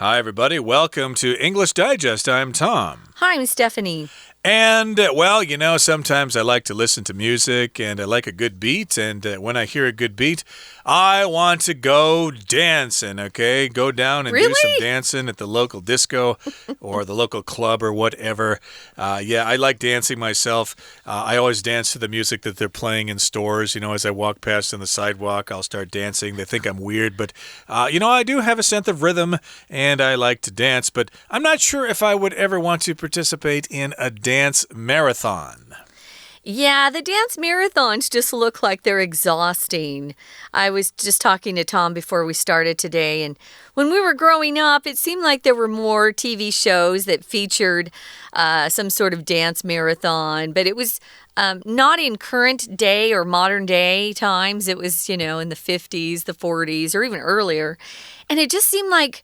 Hi, everybody. Welcome to English Digest. I'm Tom. Hi, I'm Stephanie. And, sometimes I like to listen to music and I like a good beat. And when I hear a good beat, I want to go dancing, okay? Go down and do some dancing at the local disco or the local club or whatever. I like dancing myself. I always dance to the music that they're playing in stores. As I walk past on the sidewalk, I'll start dancing. They think I'm weird, but, I do have a sense of rhythm and I like to dance. But I'm not sure if I would ever want to participate in a dance marathon. Yeah, the dance marathons just look like they're exhausting. I was just talking to Tom before we started today, and when we were growing up, it seemed like there were more TV shows that featured some sort of dance marathon, but it was not in current day or modern day times. It was, in the 50s, the 40s, or even earlier, and it just seemed like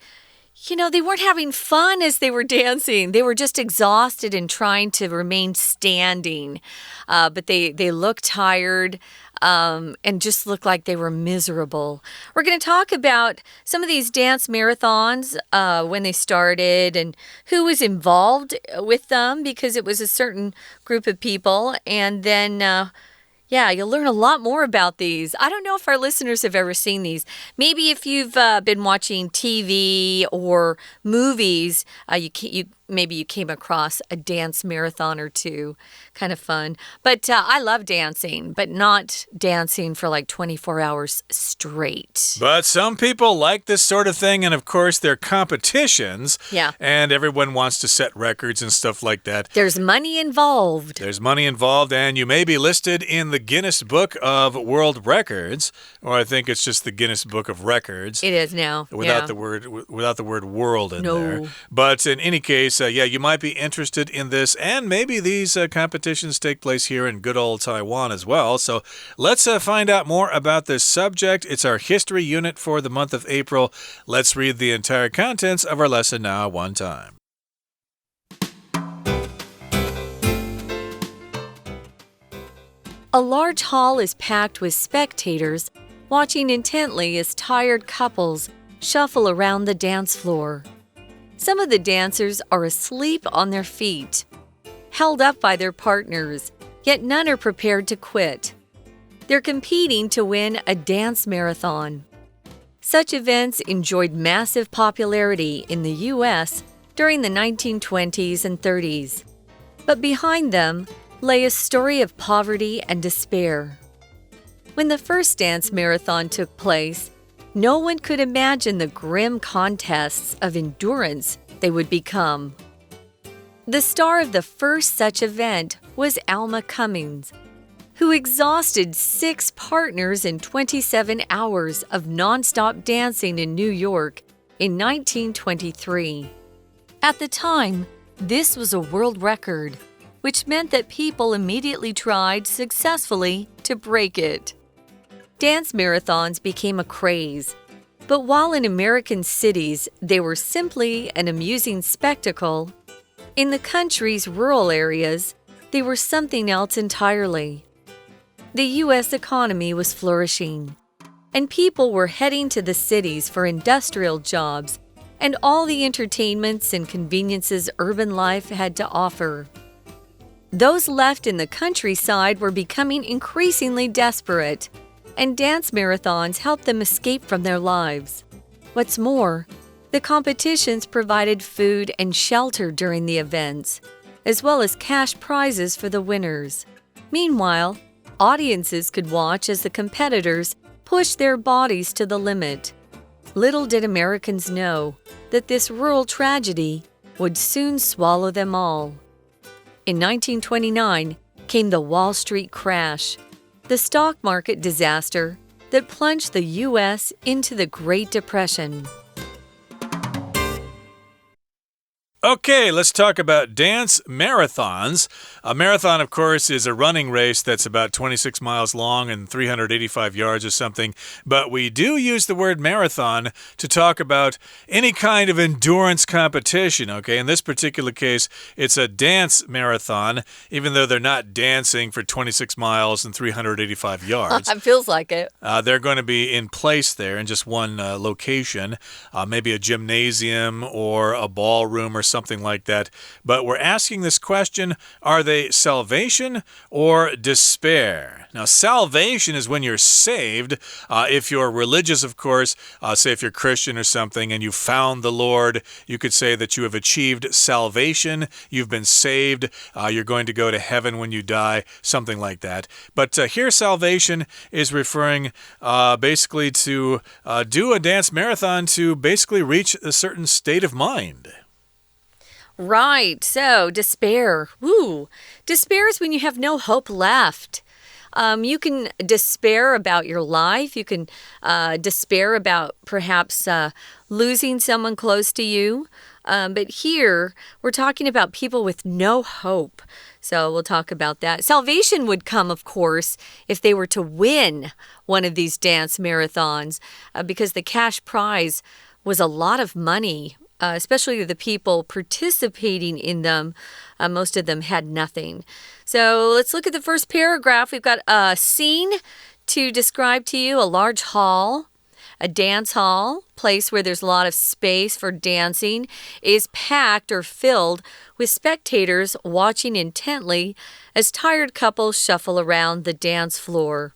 they weren't having fun as they were dancing. They were just exhausted and trying to remain standing. But they looked tired and just looked like they were miserable. We're going to talk about some of these dance marathons, when they started and who was involved with them, because it was a certain group of people. And then you'll learn a lot more about these. I don't know if our listeners have ever seen these. Maybe if you've been watching TV or movies, maybe you came across a dance marathon or two. Kind of fun. But I love dancing, but not dancing for like 24 hours straight. But some people like this sort of thing, and of course, they're competitions. Yeah. And everyone wants to set records and stuff like that. There's money involved. There's money involved, and you may be listed in the Guinness Book of World Records, or I think it's just the Guinness Book of Records. It is now. Without the word world in there. But in any case, you might be interested in this, and maybe these competitions take place here in good old Taiwan as well. So let's find out more about this subject. It's our history unit for the month of April. Let's read the entire contents of our lesson now one time. A large hall is packed with spectators watching intently as tired couples shuffle around the dance floor. Some of the dancers are asleep on their feet, held up by their partners, yet none are prepared to quit. They're competing to win a dance marathon. Such events enjoyed massive popularity in the U.S. during the 1920s and 30s. But behind them lay a story of poverty and despair. When the first dance marathon took place, no one could imagine the grim contests of endurance they would become. The star of the first such event was Alma Cummings, who exhausted 6 partners in 27 hours of nonstop dancing in New York in 1923. At the time, this was a world record, which meant that people immediately tried successfully to break it. Dance marathons became a craze, but while in American cities they were simply an amusing spectacle, in the country's rural areas, they were something else entirely. The U.S. economy was flourishing, and people were heading to the cities for industrial jobs and all the entertainments and conveniences urban life had to offer. Those left in the countryside were becoming increasingly desperate, and dance marathons helped them escape from their lives. What's more, the competitions provided food and shelter during the events, as well as cash prizes for the winners. Meanwhile, audiences could watch as the competitors pushed their bodies to the limit. Little did Americans know that this rural tragedy would soon swallow them all. In 1929 came the Wall Street crash, the stock market disaster that plunged the U.S. into the Great Depression. Okay, let's talk about dance marathons. A marathon, of course, is a running race that's about 26 miles long and 385 yards or something. But we do use the word marathon to talk about any kind of endurance competition, okay? In this particular case, it's a dance marathon, even though they're not dancing for 26 miles and 385 yards. It feels like it. They're going to be in place there in just one location, maybe a gymnasium or a ballroom or something like that. But we're asking this question, are they salvation or despair? Now, salvation is when you're saved. If you're religious, of course, say if you're Christian or something and you found the Lord, you could say that you have achieved salvation. You've been saved. You're going to go to heaven when you die, something like that. But here, salvation is referring basically to do a dance marathon to basically reach a certain state of mind. Right, so despair. Woo. Despair is when you have no hope left. You can despair about your life. You can despair about perhaps losing someone close to you. But here, we're talking about people with no hope. So we'll talk about that. Salvation would come, of course, if they were to win one of these dance marathons, because the cash prize was a lot of money. Especially the people participating in them, most of them had nothing. So let's look at the first paragraph. We've got a scene to describe to you, a large hall. A dance hall, place where there's a lot of space for dancing, is packed or filled with spectators watching intently as tired couples shuffle around the dance floor.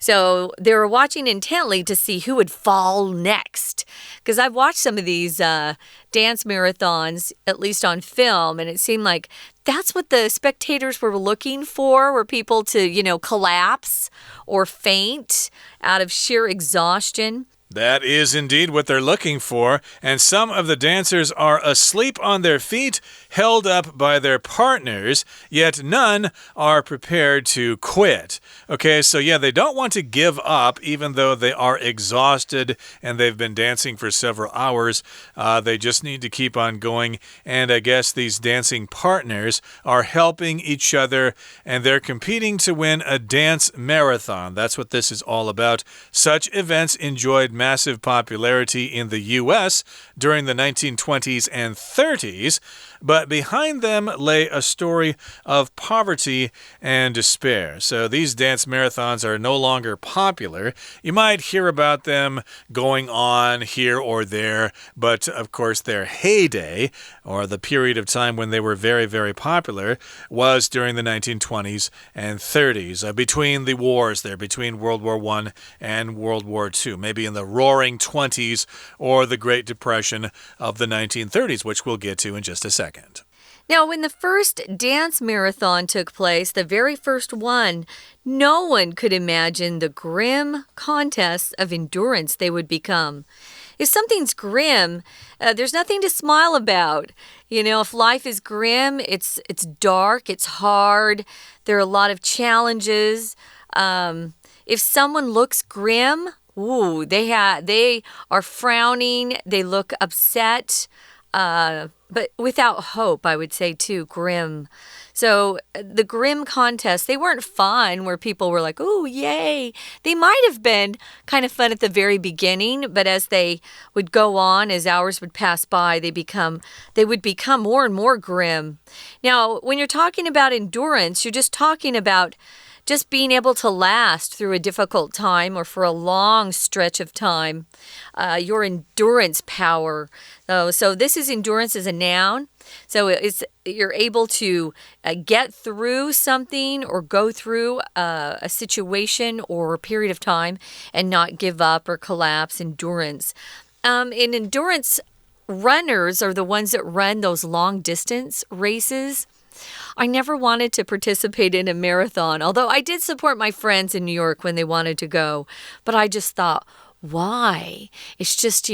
So they were watching intently to see who would fall next. Because I've watched some of these dance marathons, at least on film, and it seemed like that's what the spectators were looking for, were people to, collapse or faint out of sheer exhaustion. That is indeed what they're looking for, and some of the dancers are asleep on their feet, held up by their partners, yet none are prepared to quit. Okay, so yeah, they don't want to give up, even though they are exhausted and they've been dancing for several hours. They just need to keep on going, and I guess these dancing partners are helping each other, and they're competing to win a dance marathon. That's what this is all about. Such events enjoyed massive popularity in the US during the 1920s and 30s, but behind them lay a story of poverty and despair. So these dance marathons are no longer popular. You might hear about them going on here or there, but of course their heyday, or the period of time when they were very, very popular, was during the 1920s and 30s, between the wars there, between World War I and World War II, maybe in the Roaring 20s or the Great Depression of the 1930s, which we'll get to in just a second. Now, when the first dance marathon took place, the very first one, no one could imagine the grim contests of endurance they would become. If something's grim, there's nothing to smile about. If life is grim, it's dark, it's hard, there are a lot of challenges. If someone looks grim, ooh, they are frowning, they look upset. But without hope, I would say, too, grim. So the grim contests, they weren't fun where people were like, oh, yay. They might have been kind of fun at the very beginning, but as they would go on, as hours would pass by, they would become more and more grim. Now, when you're talking about endurance, you're just talking about just being able to last through a difficult time or for a long stretch of time, your endurance power. So this is endurance as a noun. So you're able to get through something or go through a situation or a period of time and not give up or collapse. Endurance. In endurance, runners are the ones that run those long distance races. I never wanted to participate in a marathon, although I did support my friends in New York when they wanted to go. But I just thought, why? It's just,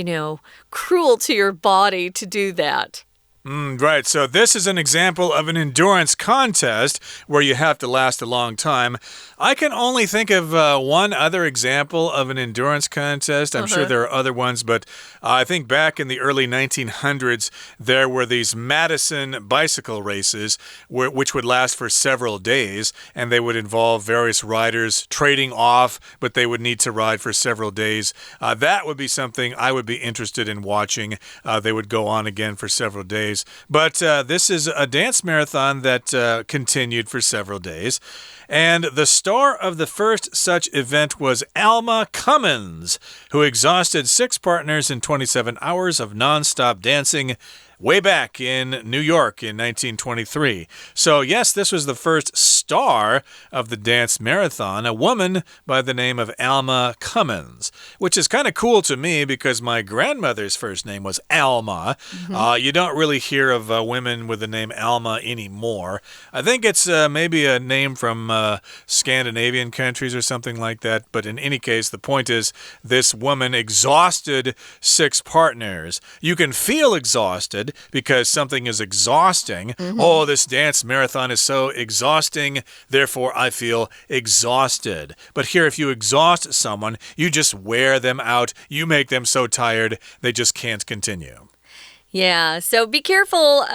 cruel to your body to do that. Right, so this is an example of an endurance contest where you have to last a long time. I can only think of one other example of an endurance contest. I'm sure there are other ones, but I think back in the early 1900s, there were these Madison bicycle races which would last for several days, and they would involve various riders trading off, but they would need to ride for several days. That would be something I would be interested in watching. They would go on again for several days. But this is a dance marathon that continued for several days. And the star of the first such event was Alma Cummins, who exhausted 6 partners in 27 hours of non-stop dancing way back in New York in 1923. So, yes, this was the first star of the dance marathon, a woman by the name of Alma Cummins, which is kind of cool to me because my grandmother's first name was Alma. You don't really hear of women with the name Alma anymore. I think it's maybe a name from Scandinavian countries or something like that. But in any case, the point is this woman exhausted 6 partners. You can feel exhausted because something is exhausting. Oh, this dance marathon is so exhausting, therefore I feel exhausted. But here, if you exhaust someone, you just wear them out. You make them so tired, they just can't continue. Yeah, so be careful.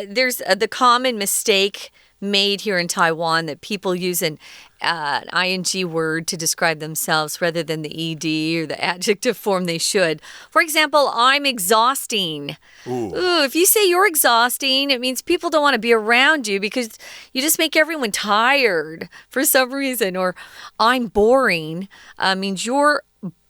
There's the common mistake made here in Taiwan that people use an ing word to describe themselves rather than the ed or the adjective form they should. For example, I'm exhausting. Ooh, if you say you're exhausting, it means people don't want to be around you because you just make everyone tired for some reason. Or I'm boring means you're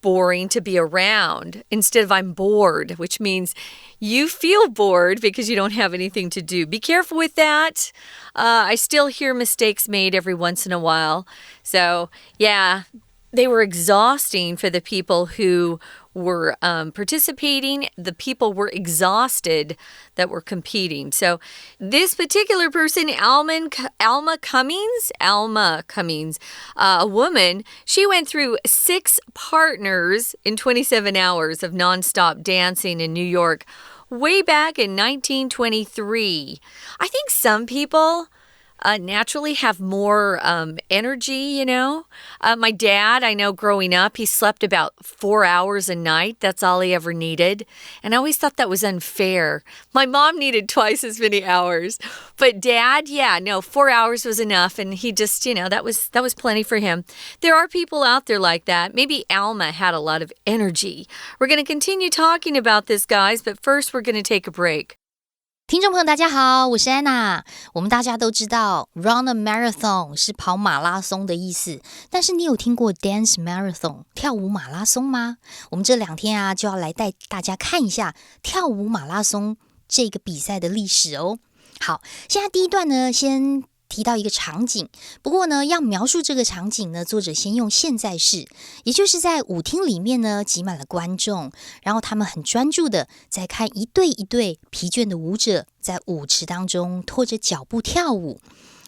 boring to be around instead of I'm bored, which means you feel bored because you don't have anything to do. Be careful with that. I still hear mistakes made every once in a while. So, yeah, they were exhausting for the people who were participating. The people were exhausted that were competing. So this particular person, Alma Cummins, a woman, she went through 6 partners in 27 hours of nonstop dancing in New York way back in 1923. I think some people naturally have more energy, you know. My dad, I know growing up, he slept about 4 hours a night. That's all he ever needed. And I always thought that was unfair. My mom needed twice as many hours. But Dad, 4 hours was enough. And he just, that was plenty for him. There are people out there like that. Maybe Alma had a lot of energy. We're going to continue talking about this, guys. But first, we're going to take a break. 听众朋友大家好，我是安娜。我们大家都知道 run a marathon 是跑马拉松的意思，但是你有听过 dance marathon 跳舞马拉松吗？我们这2天就要来带大家看一下跳舞马拉松这个比赛的历史哦。好，现在第一段呢，先提到一个场景，不过呢，要描述这个场景呢，作者先用现在式，也就是在舞厅里面呢，挤满了观众，然后他们很专注的在看一对一对疲倦的舞者在舞池当中拖着脚步跳舞。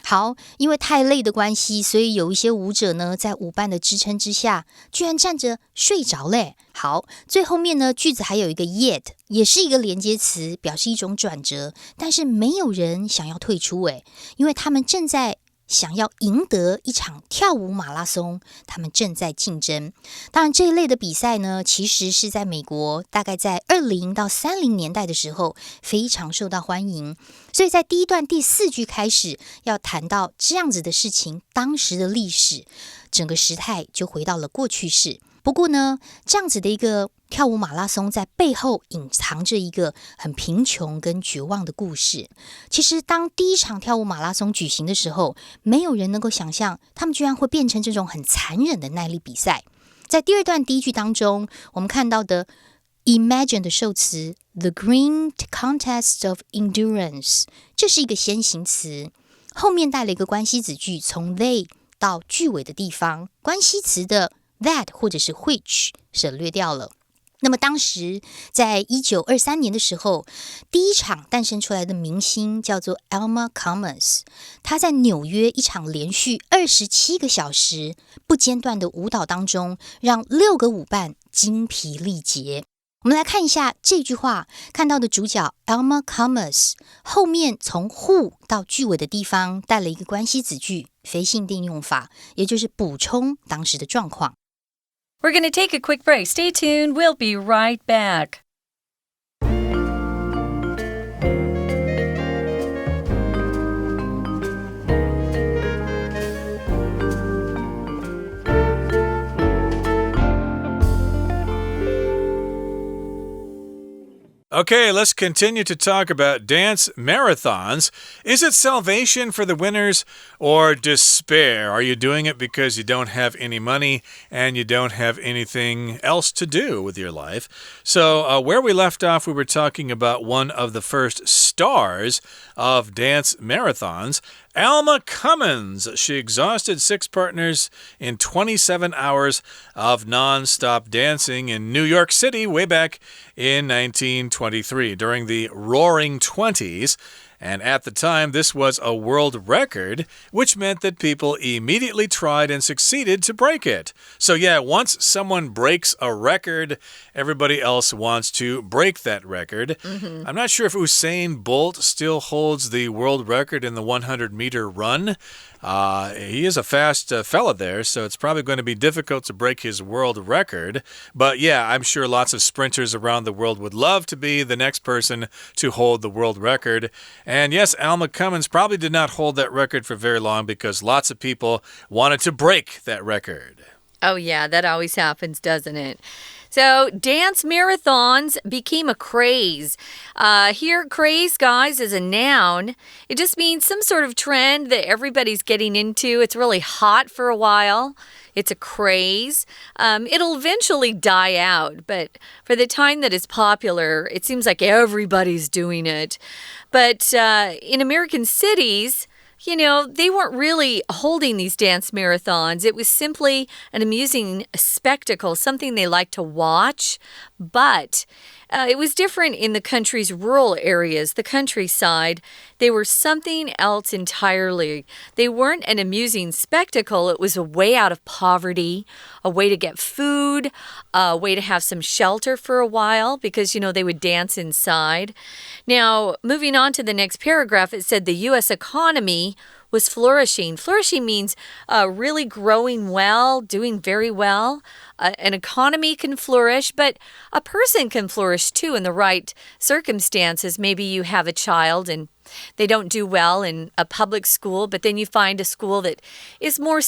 好，因为太累的关系，所以有一些舞者呢，在舞伴的支撑之下，居然站着睡着嘞。好，最后面呢，句子还有一个 yet， 也是一个连接词，表示一种转折，但是没有人想要退出因为他们正在想要赢得一场跳舞马拉松，他们正在竞争。当然这一类的比赛呢，其实是在美国大概在20到30年代的时候非常受到欢迎，所以在第一段第4句开始要谈到这样子的事情，当时的历史，整个时态就回到了过去式。不过呢，这样子的一个跳舞马拉松在背后隐藏着一个很贫穷跟绝望的故事。其实当第一场跳舞马拉松举行的时候，没有人能够想象他们居然会变成这种很残忍的耐力比赛。在第2段第1句当中，我们看到的 imagine 的受词 the great contest of endurance， 这是一个先行词，后面带了一个关系子句，从 they 到句尾的地方，关系词的that 或者是 which 省略掉了。那么当时在1923年的时候，第一场诞生出来的明星叫做 Alma Cummins， 他在纽约一场连续27个小时不间断的舞蹈当中，让6个舞伴精疲力竭。我们来看一下这句话，看到的主角 Alma Commerce 后面从 who 到句尾的地方带了一个关系子句，非限定用法，也就是补充当时的状况。We're going to take a quick break. Stay tuned. We'll be right back. Okay, let's continue to talk about dance marathons. Is it salvation for the winners or despair? Are you doing it because you don't have any money and you don't have anything else to do with your life? So, where we left off, we were talking about one of the first stars of dance marathons, Alma Cummins. She exhausted 6 partners in 27 hours of non-stop dancing in New York City way back in 1923 during the Roaring Twenties. And at the time, this was a world record, which meant that people immediately tried and succeeded to break it. So yeah, once someone breaks a record, everybody else wants to break that record. I'm not sure if Usain Bolt still holds the world record in the 100-meter run. He is a fast fella there, so it's probably going to be difficult to break his world record. But yeah, I'm sure lots of sprinters around the world would love to be the next person to hold the world record. And yes, Alma Cummins probably did not hold that record for very long because lots of people wanted to break that record. Oh, yeah, that always happens, doesn't it? So, dance marathons became a craze. Here, craze, guys, is a noun. It just means some sort of trend that everybody's getting into. It's really hot for a while. It's a craze. It'll eventually die out, but for the time that it's popular, it seems like everybody's doing it. But in American cities, you know, they weren't really holding these dance marathons. It was simply an amusing spectacle, something they liked to watch. But it was different in the country's rural areas, the countryside. They were something else entirely. They weren't an amusing spectacle. It was a way out of poverty, a way to get food, a way to have some shelter for a while because, you know, they would dance inside. Now, moving on to the next paragraph, it said the U.S. economy was flourishing. Flourishing means really growing well, doing very well. An economy can flourish, but a person can flourish too in the right circumstances. Maybe you have a child and they don't do well in a public school, but then you find a school that is more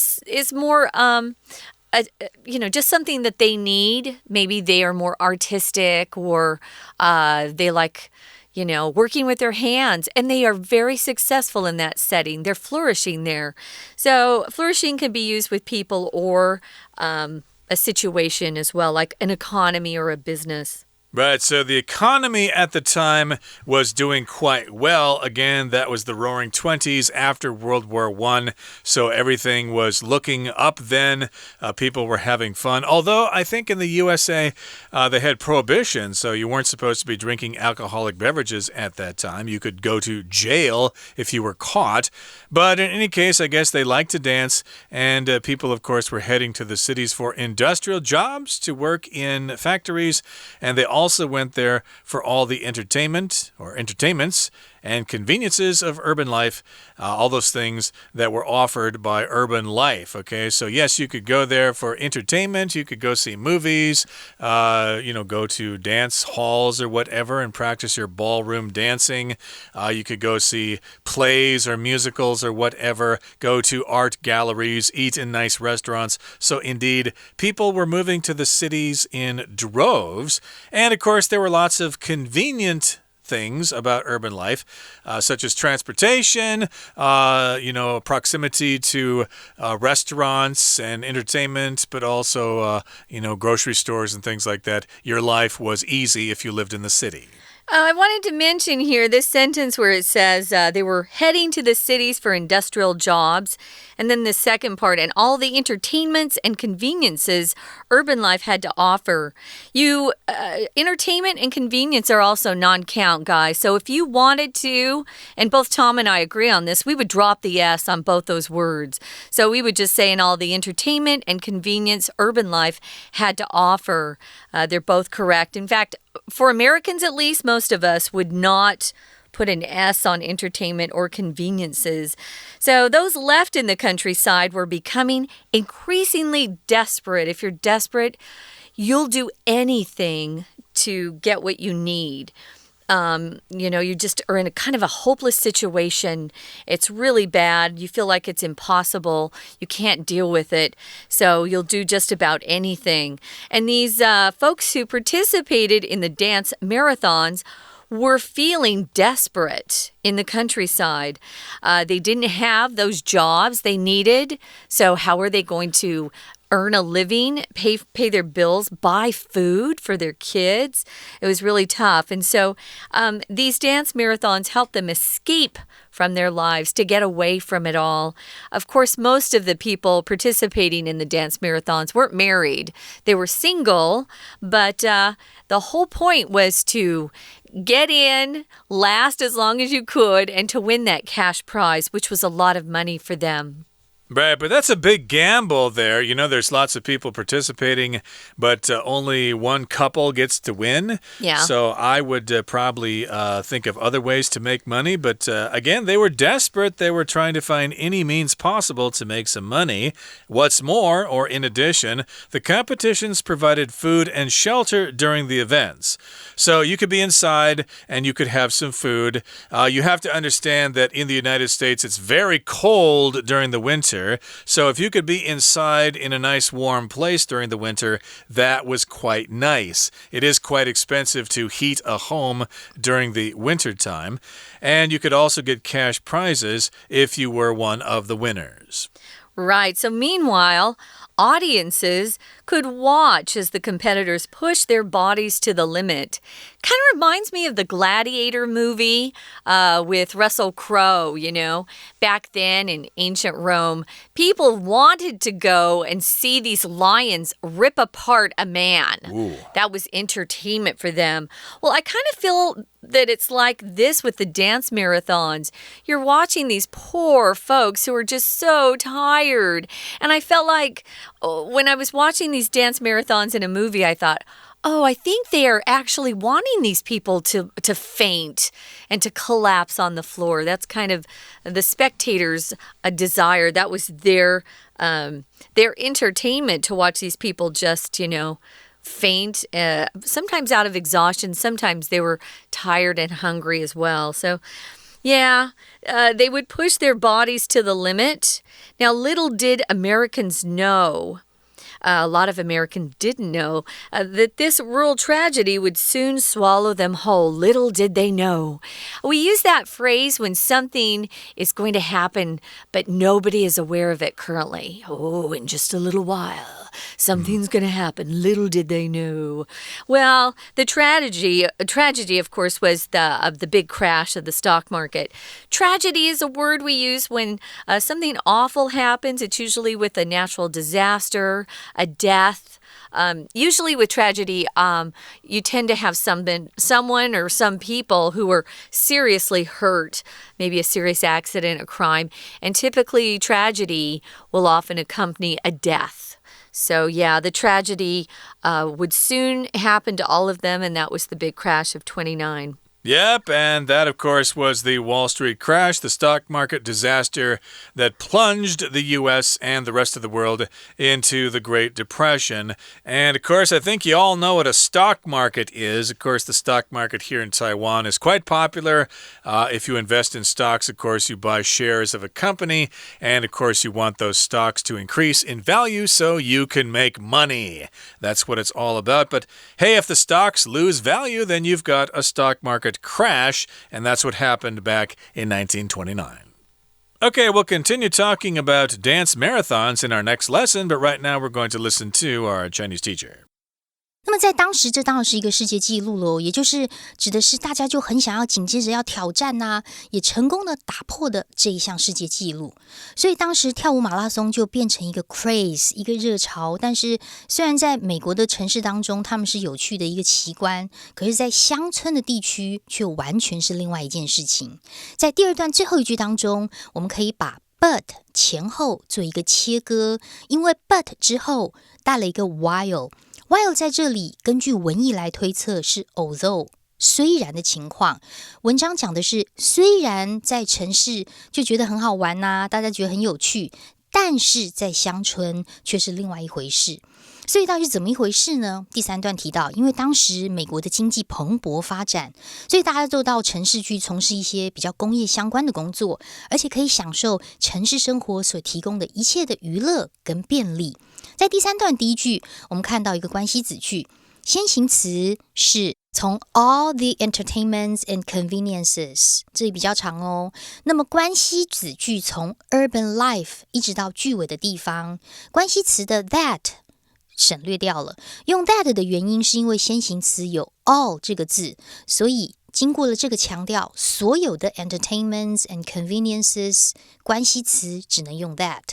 you know, just something that they need. Maybe they are more artistic or they like, you know, working with their hands, and they are very successful in that setting. They're flourishing there. So flourishing can be used with people or a situation as well, like an economy or a business. Right, so the economy at the time was doing quite well. Again, that was the Roaring Twenties after World War I, so everything was looking up then. People were having fun. Although I think in the USA, they had prohibition, so you weren't supposed to be drinking alcoholic beverages at that time. You could go to jail if you were caught. But in any case, I guess they liked to dance, and people, of course, were heading to the cities for industrial jobs to work in factories, and they also went there for all the entertainments and conveniences of urban life, all those things that were offered by urban life. Okay, so yes, you could go there for entertainment. You could go see movies, you know, go to dance halls or whatever and practice your ballroom dancing. You could go see plays or musicals or whatever, go to art galleries, eat in nice restaurants. So indeed, people were moving to the cities in droves. And of course, there were lots of convenient things about urban life, such as transportation, you know, proximity to restaurants and entertainment, but also, you know, grocery stores and things like that. Your life was easy if you lived in the city. I wanted to mention here this sentence where it says they were heading to the cities for industrial jobs. And then the second part, and all the entertainments and conveniences urban life had to offer. Entertainment and convenience are also non-count, guys. So if you wanted to, and both Tom and I agree on this, we would drop the S on both those words. So we would just say in all the entertainment and convenience urban life had to offer. They're both correct. In fact, for Americans at least, most of us would not put an S on entertainment or conveniences. So those left in the countryside were becoming increasingly desperate. If you're desperate, you'll do anything to get what you need. You just are in a kind of a hopeless situation. It's really bad. You feel like it's impossible. You can't deal with it. So you'll do just about anything. And these folks who participated in the dance marathons were feeling desperate in the countryside. They didn't have those jobs they needed. So how are they going to earn a living, pay their bills, buy food for their kids? It was really tough. And so these dance marathons helped them escape from their lives, to get away from it all. Of course, most of the people participating in the dance marathons weren't married. They were single, but the whole point was to get in, last as long as you could, and to win that cash prize, which was a lot of money for them. Right, but that's a big gamble there. There's lots of people participating, but only one couple gets to win. Yeah. So I would probably think of other ways to make money. But again, they were desperate. They were trying to find any means possible to make some money. What's more, or in addition, the competitions provided food and shelter during the events. So you could be inside and you could have some food. You have to understand that in the United States, it's very cold during the winter. So if you could be inside in a nice warm place during the winter, that was quite nice. It is quite expensive to heat a home during the winter time. And you could also get cash prizes if you were one of the winners. Right. So meanwhile, audiences could watch as the competitors push their bodies to the limit. Kind of reminds me of the Gladiator movie with Russell Crowe, Back then in ancient Rome, people wanted to go and see these lions rip apart a man. Ooh. That was entertainment for them. Well, I kind of feel that it's like this with the dance marathons. You're watching these poor folks who are just so tired. And I felt like when I was watching these dance marathons in a movie, I thought, I think they are actually wanting these people to faint and to collapse on the floor. That's kind of the spectators' desire. That was their entertainment, to watch these people just, faint, sometimes out of exhaustion. Sometimes they were tired and hungry as well. So, yeah, they would push their bodies to the limit. Now, little did Americans know, a lot of Americans didn't know, that this rural tragedy would soon swallow them whole. Little did they know. We use that phrase when something is going to happen, but nobody is aware of it currently. In just a little while, something's going to happen. Little did they know. Well, the tragedy, of course, was the big crash of the stock market. Tragedy is a word we use when something awful happens. It's usually with a natural disaster, a death. Usually with tragedy, you tend to have someone or some people who are seriously hurt, maybe a serious accident, a crime, and typically tragedy will often accompany a death. So yeah, the tragedy would soon happen to all of them, and that was the big crash of 29. Yep, and that, of course, was the Wall Street crash, the stock market disaster that plunged the U.S. and the rest of the world into the Great Depression. And, of course, I think you all know what a stock market is. Of course, the stock market here in Taiwan is quite popular. If you invest in stocks, of course, you buy shares of a company. And, of course, you want those stocks to increase in value so you can make money. That's what it's all about. But, hey, if the stocks lose value, then you've got a stock market crash, and that's what happened back in 1929. Okay, we'll continue talking about dance marathons in our next lesson, but right now we're going to listen to our Chinese teacher. 那么在当时，这当然是一个世界纪录咯，也就是指的是大家就很想要紧接着要挑战啊，也成功的打破的这一项世界纪录。所以当时跳舞马拉松就变成一个 craze， 一个热潮。但是虽然在美国的城市当中，他们是有趣的一个奇观，可是在乡村的地区却完全是另外一件事情。在第二段最后一句当中，我们可以把 but 前后做一个切割，因为 but 之后带了一个 while While 在这里根据文意来推测是 although 虽然的情况，文章讲的是虽然在城市就觉得很好玩啊，大家觉得很有趣，但是在乡村却是另外一回事。所以到底是怎么一回事呢？第3段提到，因为当时美国的经济蓬勃发展，所以大家都到城市去从事一些比较工业相关的工作，而且可以享受城市生活所提供的一切的娱乐跟便利。在第3段第一句，我们看到一个关系子句，先行词是从 all the entertainments and conveniences， 这里比较长哦。那么关系子句从 urban life 一直到句尾的地方，关系词的 that省略掉了。用 that 的原因是因为先行词有 all 这个字，所以经过了这个强调，所有的 entertainments and conveniences 关系词只能用 that。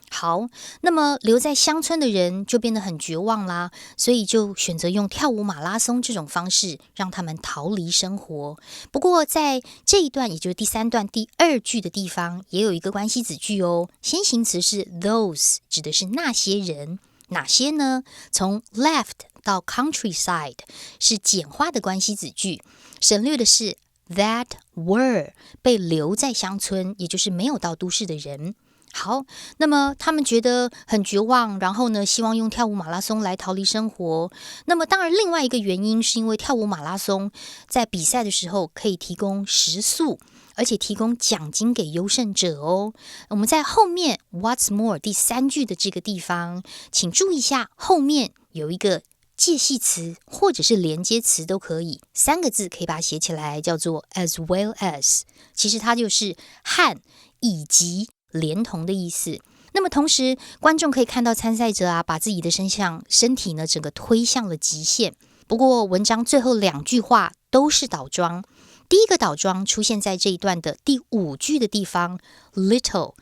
好，那么留在乡村的人就变得很绝望啦，所以就选择用跳舞马拉松这种方式让他们逃离生活。不过在这一段，也就是第3段第2句的地方，也有一个关系子句哦，先行词是 those， 指的是那些人。哪些呢？从 left 到 countryside 是简化的关系子句，省略的是 that were 被留在乡村，也就是没有到都市的人。好，那么他们觉得很绝望，然后呢，希望用跳舞马拉松来逃离生活。那么当然另外一个原因是因为跳舞马拉松在比赛的时候可以提供食宿，而且提供奖金给优胜者哦。我们在后面 What's more 第3句的这个地方，请注意一下，后面有一个介系词或者是连接词都可以，3个字可以把它写起来，叫做 as well as， 其实它就是和以及连同的意思。那么同时观众可以看到参赛者把自己的身体呢整个推向了极限。不过文章最后2句话都是倒装，第一个倒装出现在这一段的第5句的地方 little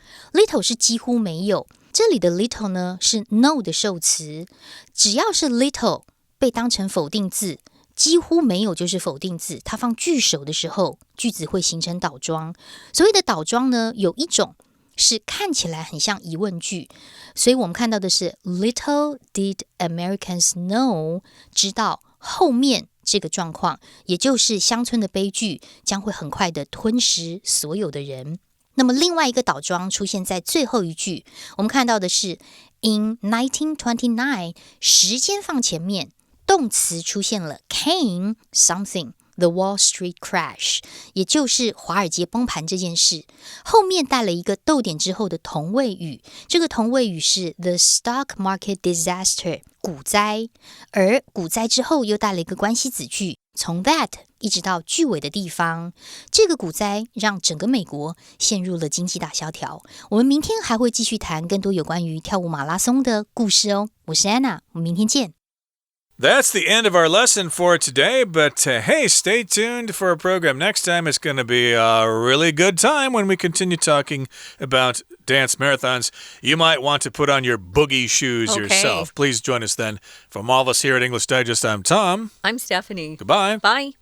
是几乎没有，这里的 little 呢是 no 的受词，只要是 little 被当成否定字，几乎没有就是否定字，它放句首的时候句子会形成倒装。所谓的倒装呢，有一种是看起来很像疑问句，所以我们看到的是 Little did Americans know， 知道后面这个状况，也就是乡村的悲剧将会很快的吞噬所有的人。那么另外一个倒装出现在最后一句，我们看到的是 In 1929， 时间放前面，动词出现了 came something，The Wall Street Crash， 也就是华尔街崩盘这件事，后面带了一个逗点之后的同位语，这个同位语是 The Stock Market Disaster， 股灾，而股灾之后又带了一个关系子句，从 that 一直到句尾的地方，这个股灾让整个美国陷入了经济大萧条。我们明天还会继续谈更多有关于跳舞马拉松的故事哦。我是安娜，我们明天见。That's the end of our lesson for today, but hey, stay tuned for our program. Next time it's going to be a really good time when we continue talking about dance marathons. You might want to put on your boogie shoes yourself. Please join us then. From all of us here at English Digest, I'm Tom. I'm Stephanie. Goodbye. Bye.